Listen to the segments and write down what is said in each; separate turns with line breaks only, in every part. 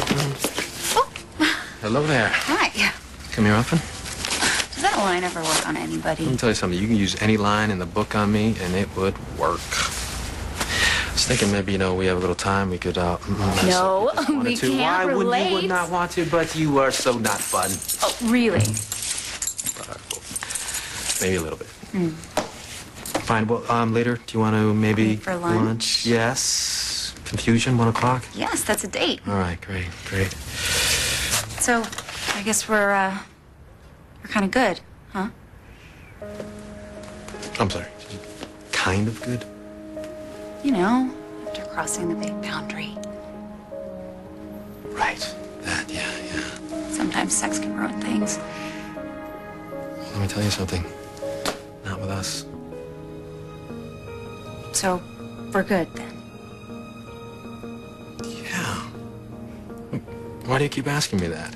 Oh.
Hello there.
Hi.
Come here often?
Does that line ever work on anybody?
Let me tell you something. You can use any line in the book on me, and it would work. I was thinking maybe, we have a little time. We could,
No, we can't
Why
relate.
wouldn't you would not want to? But you are so not fun.
Oh, really?
Maybe a little bit. Fine. Well, later, do you want to maybe...
For lunch?
Yes. Confusion, 1 o'clock?
Yes, that's a date.
All right, great.
So, I guess we're kind of good, huh?
I'm sorry. Kind of good?
After crossing the big boundary.
Right. That, yeah.
Sometimes sex can ruin things.
Let me tell you something. Not with us.
So, we're good then.
Yeah. Why do you keep asking me that?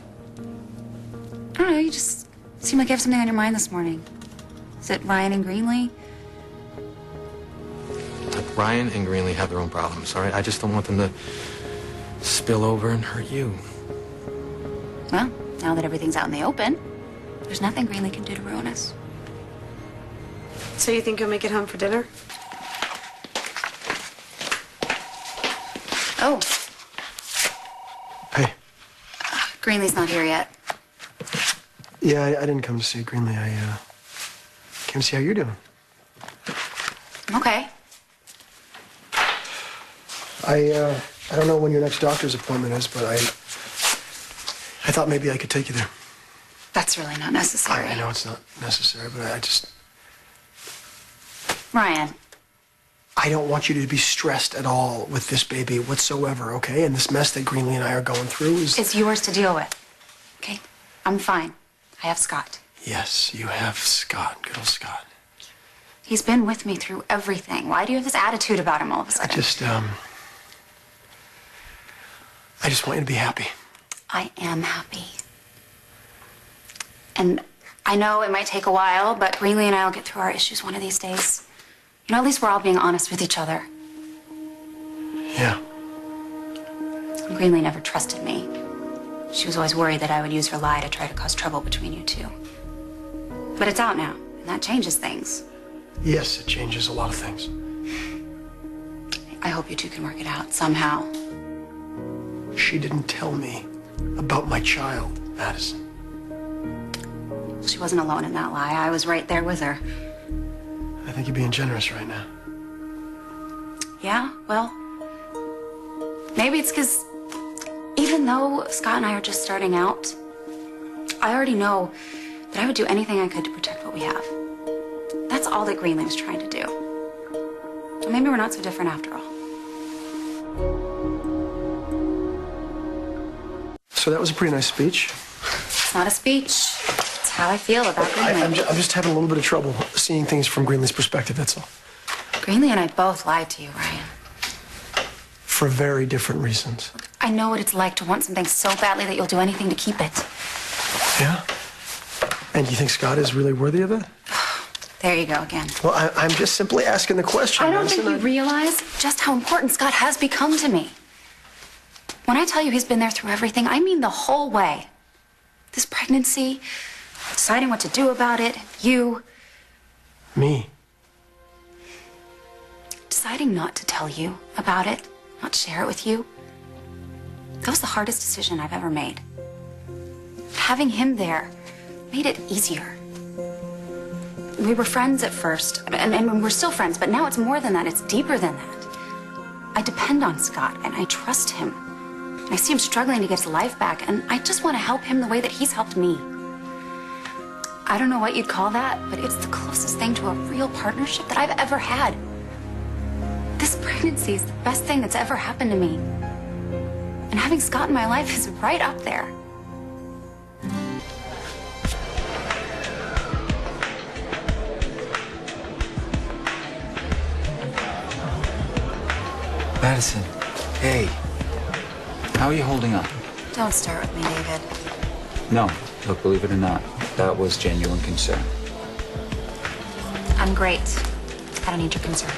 I don't know, you just seem like you have something on your mind this morning. Is it Ryan and Greenlee?
Look, Ryan and Greenlee have their own problems, all right? I just don't want them to spill over and hurt you.
Well, now that everything's out in the open, there's nothing Greenlee can do to ruin us.
So you think you'll make it home for dinner?
Oh,
Hey.
Greenlee's not here yet.
Yeah, I didn't come to see Greenlee. I came to see how you're doing.
Okay.
I don't know when your next doctor's appointment is, but I thought maybe I could take you there.
That's really not necessary.
I know it's not necessary, but I just...
Ryan.
I don't want you to be stressed at all with this baby whatsoever, okay? And this mess that Greenlee and I are going through is...
It's yours to deal with, okay? I'm fine. I have Scott.
Yes, you have Scott. Good old Scott.
He's been with me through everything. Why do you have this attitude about him all of a sudden?
I just want you to be happy.
I am happy. And I know it might take a while, but Greenlee and I will get through our issues one of these days. At least we're all being honest with each other.
Yeah.
Greenlee never trusted me. She was always worried that I would use her lie to try to cause trouble between you two. But it's out now, and that changes things.
Yes, it changes a lot of things.
I hope you two can work it out somehow.
She didn't tell me about my child, Madison.
She wasn't alone in that lie. I was right there with her.
I think you're being generous right now.
Yeah, well, maybe it's because even though Scott and I are just starting out, I already know that I would do anything I could to protect what we have. That's all that Greenlee was trying to do. So maybe we're not so different after all.
So that was a pretty nice speech.
It's not a speech. It's how I feel about Greenlee.
I'm just having a little bit of trouble seeing things from Greenlee's perspective, that's all.
Greenlee and I both lied to you, Ryan.
For very different reasons.
I know what it's like to want something so badly that you'll do anything to keep it.
Yeah? And you think Scott is really worthy of that?
There you go again.
Well, I'm just simply asking the question.
I don't think you realize just how important Scott has become to me. When I tell you he's been there through everything, I mean the whole way. This pregnancy, deciding what to do about it, you.
Me?
Deciding not to tell you about it, not share it with you. That was the hardest decision I've ever made. Having him there made it easier. We were friends at first, and we're still friends, but now it's more than that. It's deeper than that. I depend on Scott, and I trust him. I see him struggling to get his life back, and I just want to help him the way that he's helped me. I don't know what you'd call that, but it's the closest thing to a real partnership that I've ever had. This pregnancy is the best thing that's ever happened to me. And having Scott in my life is right up there.
Madison, hey. How are you holding up?
Don't start with me, David.
No, look, believe it or not, that was genuine concern.
I'm great. I don't need your concern.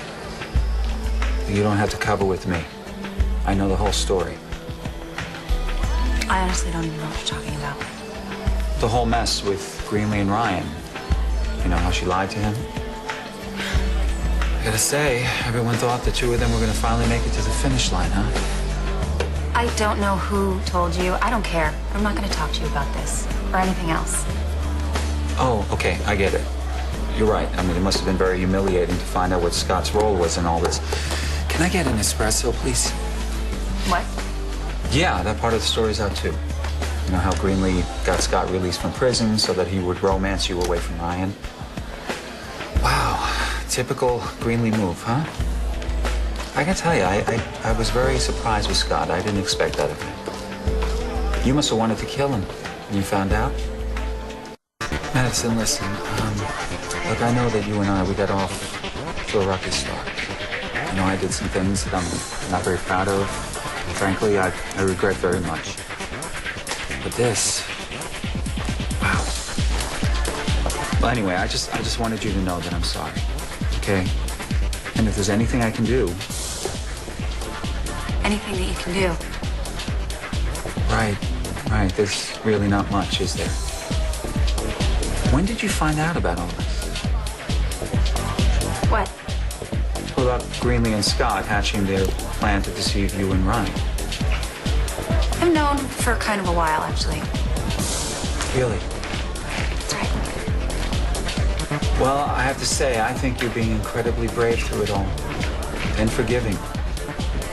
You don't have to cover with me. I know the whole story.
I honestly don't even know what you're talking about.
The whole mess with Greenlee and Ryan. You know how she lied to him? I gotta say, everyone thought the two of them were gonna finally make it to the finish line, huh?
I don't know who told you. I don't care. I'm not going to talk to you about this or anything else.
Oh, okay, I get it. You're right. I mean, it must have been very humiliating to find out what Scott's role was in all this. Can I get an espresso, please?
What?
Yeah, that part of the story's out too. You know how Greenlee got Scott released from prison so that he would romance you away from Ryan? Wow, typical Greenlee move, huh? I can tell you, I was very surprised with Scott. I didn't expect that of him. You must have wanted to kill him when you found out. Madison, listen, look, I know that you and we got off to a rocky start. You know, I did some things that I'm not very proud of. Frankly, I regret very much. But this, wow. Well, anyway, I just wanted you to know that I'm sorry, okay? And if there's anything I can do.
Anything that you can do.
Right. There's really not much, is there? When did you find out about all this?
What?
Well, about Greenlee and Scott hatching their plan to deceive you and Ryan.
I've known for kind of a while, actually.
Really?
That's right.
Well, I have to say, I think you're being incredibly brave through it all. And forgiving.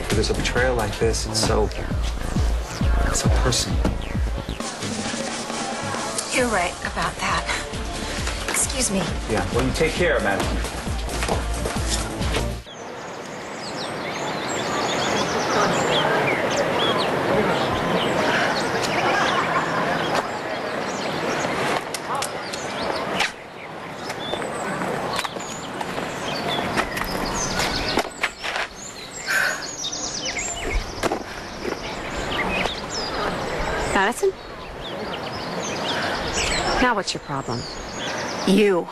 Because a betrayal like this, it's so personal.
You're right about that. Excuse me.
Yeah, well, you take care, Madison.
Madison? Now what's your problem?
You.